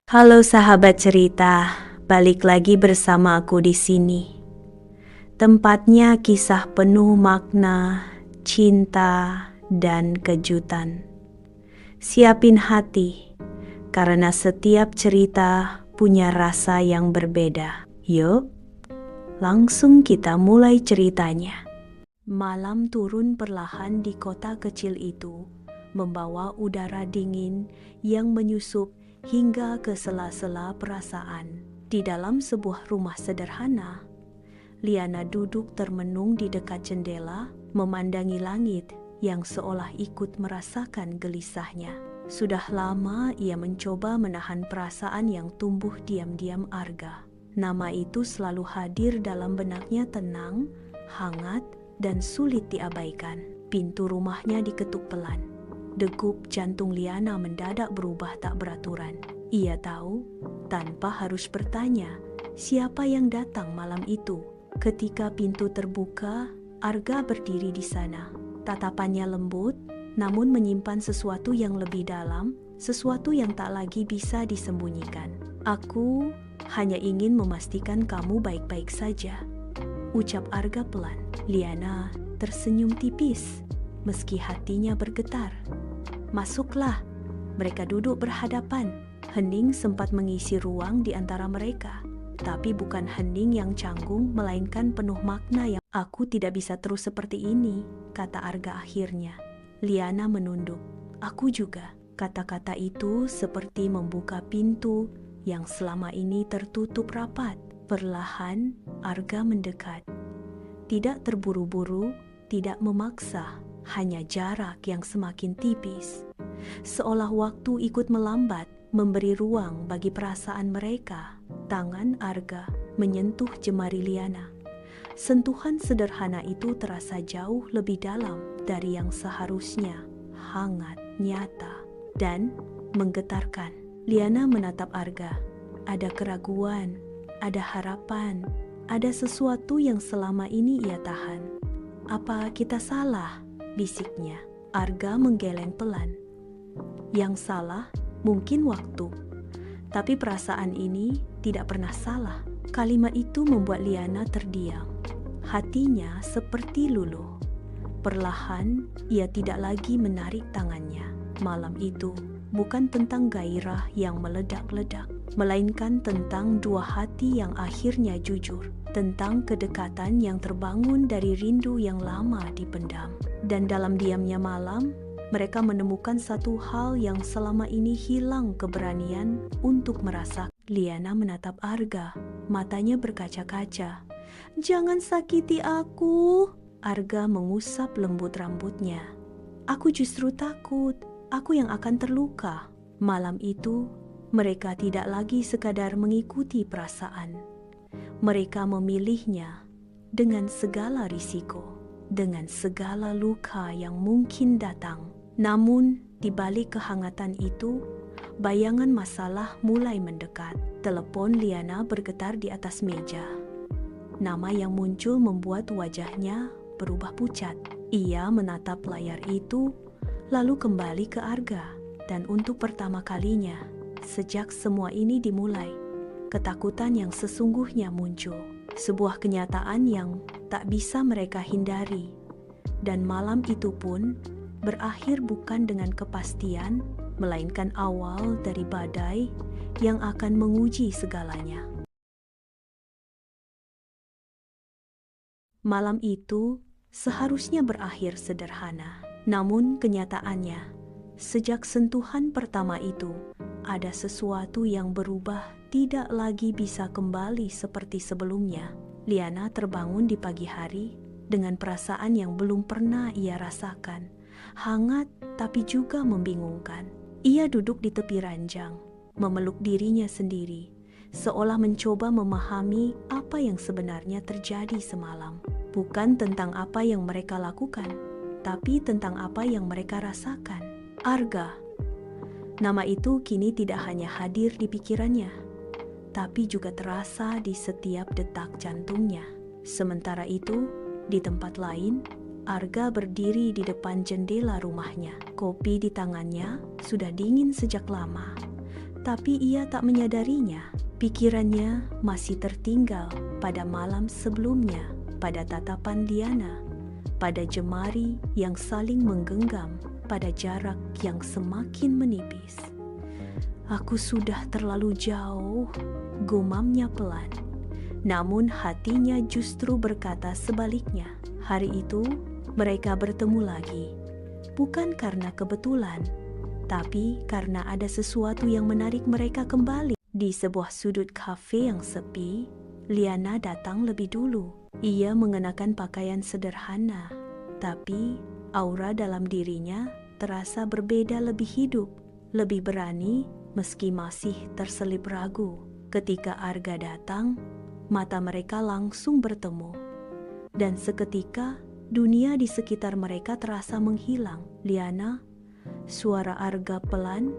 Halo sahabat cerita, balik lagi bersama aku di sini. Tempatnya kisah penuh makna, cinta, dan kejutan. Siapin hati, karena setiap cerita punya rasa yang berbeda. Yuk, langsung kita mulai ceritanya. Malam turun perlahan di kota kecil itu, membawa udara dingin yang menyusup hingga ke sela-sela perasaan. Di dalam sebuah rumah sederhana, Liana duduk termenung di dekat jendela, memandangi langit yang seolah ikut merasakan gelisahnya. Sudah lama ia mencoba menahan perasaan yang tumbuh diam-diam Arga. Nama itu selalu hadir dalam benaknya, tenang, hangat, dan sulit diabaikan. Pintu rumahnya diketuk pelan. Degup jantung Liana mendadak berubah tak beraturan. Ia tahu, tanpa harus bertanya, siapa yang datang malam itu. Ketika pintu terbuka, Arga berdiri di sana. Tatapannya lembut, namun menyimpan sesuatu yang lebih dalam, sesuatu yang tak lagi bisa disembunyikan. Aku hanya ingin memastikan kamu baik-baik saja, ucap Arga pelan. Liana tersenyum tipis, meski hatinya bergetar. Masuklah. Mereka duduk berhadapan. Hening sempat mengisi ruang di antara mereka. Tapi bukan hening yang canggung, melainkan penuh makna yang aku tidak bisa terus seperti ini, kata Arga akhirnya. Liana menunduk. Aku juga. Kata-kata itu seperti membuka pintu yang selama ini tertutup rapat. Perlahan, Arga mendekat. Tidak terburu-buru, tidak memaksa, hanya jarak yang semakin tipis. Seolah waktu ikut melambat, memberi ruang bagi perasaan mereka. Tangan Arga menyentuh jemari Liana. Sentuhan sederhana itu terasa jauh lebih dalam dari yang seharusnya, hangat, nyata, dan menggetarkan. Liana menatap Arga. Ada keraguan, ada harapan, ada sesuatu yang selama ini ia tahan. Apa kita salah? Bisiknya. Arga menggeleng pelan. Yang salah mungkin waktu, tapi perasaan ini tidak pernah salah. Kalimat itu membuat Liana terdiam. Hatinya seperti luluh. Perlahan ia tidak lagi menarik tangannya. Malam itu bukan tentang gairah yang meledak-ledak, melainkan tentang dua hati yang akhirnya jujur, tentang kedekatan yang terbangun dari rindu yang lama dipendam. Dan dalam diamnya malam, mereka menemukan satu hal yang selama ini hilang keberanian untuk merasakan. Liana menatap Arga, matanya berkaca-kaca. Jangan sakiti aku. Arga mengusap lembut rambutnya. Aku justru takut, aku yang akan terluka. Malam itu, mereka tidak lagi sekadar mengikuti perasaan. Mereka memilihnya dengan segala risiko, dengan segala luka yang mungkin datang. Namun, di balik kehangatan itu, bayangan masalah mulai mendekat. Telepon Liana bergetar di atas meja. Nama yang muncul membuat wajahnya berubah pucat. Ia menatap layar itu, lalu kembali ke Arga. Dan untuk pertama kalinya, sejak semua ini dimulai, ketakutan yang sesungguhnya muncul. Sebuah kenyataan yang tak bisa mereka hindari. Dan malam itu pun berakhir bukan dengan kepastian, melainkan awal dari badai yang akan menguji segalanya. Malam itu seharusnya berakhir sederhana, namun kenyataannya, sejak sentuhan pertama itu, ada sesuatu yang berubah, tidak lagi bisa kembali seperti sebelumnya. Liana terbangun di pagi hari dengan perasaan yang belum pernah ia rasakan, hangat tapi juga membingungkan. Ia duduk di tepi ranjang, memeluk dirinya sendiri, seolah mencoba memahami apa yang sebenarnya terjadi semalam. Bukan tentang apa yang mereka lakukan, tapi tentang apa yang mereka rasakan. Arga. Nama itu kini tidak hanya hadir di pikirannya, tapi juga terasa di setiap detak jantungnya. Sementara itu, di tempat lain, Arga berdiri di depan jendela rumahnya. Kopi di tangannya sudah dingin sejak lama. Tapi ia tak menyadarinya. Pikirannya masih tertinggal pada malam sebelumnya, pada tatapan Liana, pada jemari yang saling menggenggam, pada jarak yang semakin menipis. "Aku sudah terlalu jauh," gumamnya pelan. Namun hatinya justru berkata sebaliknya. Hari itu mereka bertemu lagi. Bukan karena kebetulan, tapi karena ada sesuatu yang menarik mereka kembali. Di sebuah sudut kafe yang sepi, Liana datang lebih dulu. Ia mengenakan pakaian sederhana, tapi aura dalam dirinya terasa berbeda, lebih hidup, lebih berani meski masih terselip ragu. Ketika Arga datang, mata mereka langsung bertemu. Dan seketika dunia di sekitar mereka terasa menghilang. "Liana," suara Arga pelan,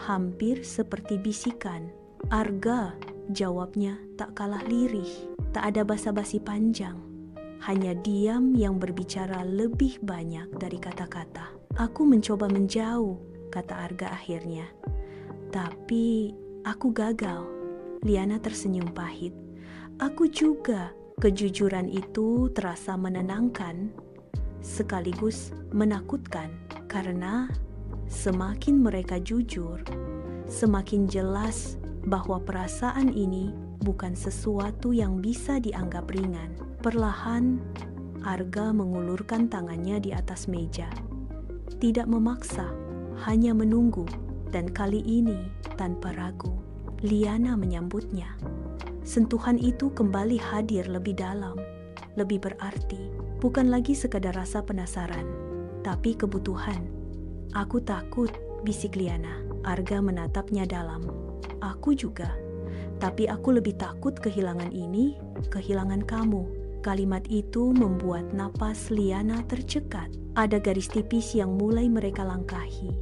hampir seperti bisikan. "Arga," jawabnya tak kalah lirih. Tak ada basa-basi panjang, hanya diam yang berbicara lebih banyak dari kata-kata. "Aku mencoba menjauh," kata Arga akhirnya. "Tapi aku gagal." Liana tersenyum pahit. "Aku juga." Kejujuran itu terasa menenangkan, sekaligus menakutkan, karena semakin mereka jujur, semakin jelas bahwa perasaan ini bukan sesuatu yang bisa dianggap ringan. Perlahan, Arga mengulurkan tangannya di atas meja. Tidak memaksa, hanya menunggu, dan kali ini tanpa ragu. Liana menyambutnya. Sentuhan itu kembali hadir lebih dalam, lebih berarti. Bukan lagi sekadar rasa penasaran, tapi kebutuhan. "Aku takut," bisik Liana. Arga menatapnya dalam. "Aku juga. Tapi aku lebih takut kehilangan ini, kehilangan kamu." Kalimat itu membuat napas Liana tercekat. Ada garis tipis yang mulai mereka langkahi.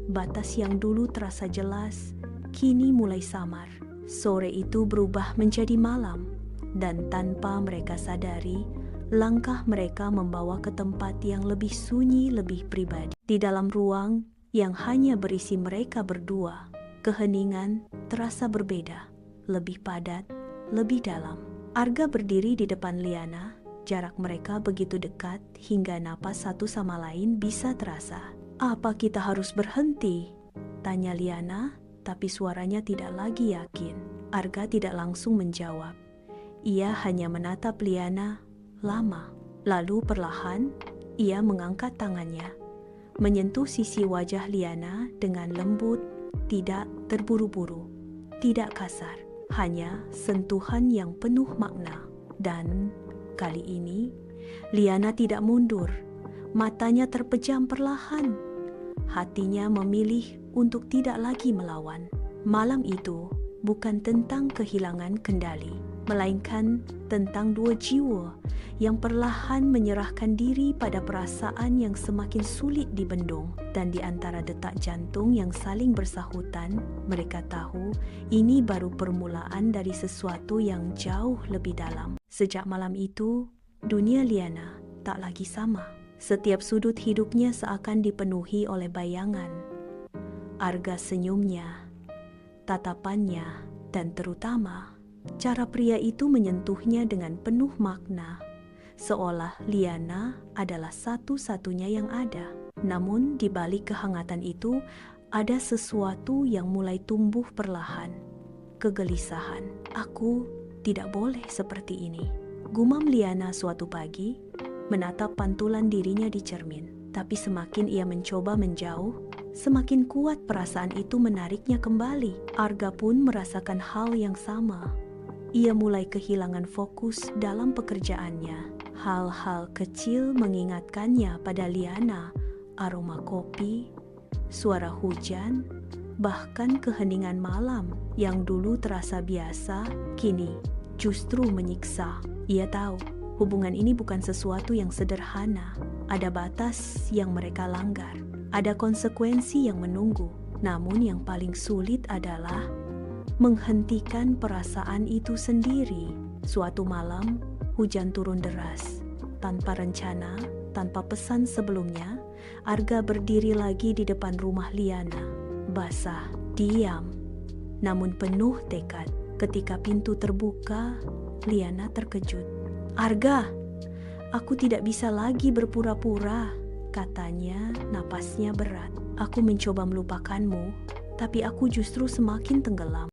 Batas yang dulu terasa jelas, kini mulai samar. Sore itu berubah menjadi malam, dan tanpa mereka sadari, langkah mereka membawa ke tempat yang lebih sunyi, lebih pribadi. Di dalam ruang yang hanya berisi mereka berdua, keheningan terasa berbeda, lebih padat, lebih dalam. Arga berdiri di depan Liana, jarak mereka begitu dekat hingga napas satu sama lain bisa terasa. "Apa kita harus berhenti?" tanya Liana, tapi suaranya tidak lagi yakin. Arga tidak langsung menjawab. Ia hanya menatap Liana lama. Lalu perlahan, ia mengangkat tangannya, menyentuh sisi wajah Liana dengan lembut, tidak terburu-buru, tidak kasar, hanya sentuhan yang penuh makna. Dan kali ini, Liana tidak mundur. Matanya terpejam perlahan. Hatinya memilih untuk tidak lagi melawan. Malam itu bukan tentang kehilangan kendali, melainkan tentang dua jiwa yang perlahan menyerahkan diri pada perasaan yang semakin sulit dibendung. Dan di antara detak jantung yang saling bersahutan, mereka tahu ini baru permulaan dari sesuatu yang jauh lebih dalam. Sejak malam itu, dunia Liana tak lagi sama. Setiap sudut hidupnya seakan dipenuhi oleh bayangan. Arga senyumnya, tatapannya, dan terutama cara pria itu menyentuhnya dengan penuh makna, seolah Liana adalah satu-satunya yang ada. Namun di balik kehangatan itu ada sesuatu yang mulai tumbuh perlahan. Kegelisahan. "Aku tidak boleh seperti ini," gumam Liana suatu pagi, menatap pantulan dirinya di cermin. Tapi semakin ia mencoba menjauh, semakin kuat perasaan itu menariknya kembali. Arga pun merasakan hal yang sama. Ia mulai kehilangan fokus dalam pekerjaannya. Hal-hal kecil mengingatkannya pada Liana, aroma kopi, suara hujan, bahkan keheningan malam yang dulu terasa biasa, kini justru menyiksa. Ia tahu hubungan ini bukan sesuatu yang sederhana. Ada batas yang mereka langgar, ada konsekuensi yang menunggu. Namun yang paling sulit adalah menghentikan perasaan itu sendiri. Suatu malam, hujan turun deras. Tanpa rencana, tanpa pesan sebelumnya, Arga berdiri lagi di depan rumah Liana. Basah, diam, namun penuh tekad. Ketika pintu terbuka, Liana terkejut. "Arga, aku tidak bisa lagi berpura-pura," katanya, napasnya berat. "Aku mencoba melupakanmu, tapi aku justru semakin tenggelam."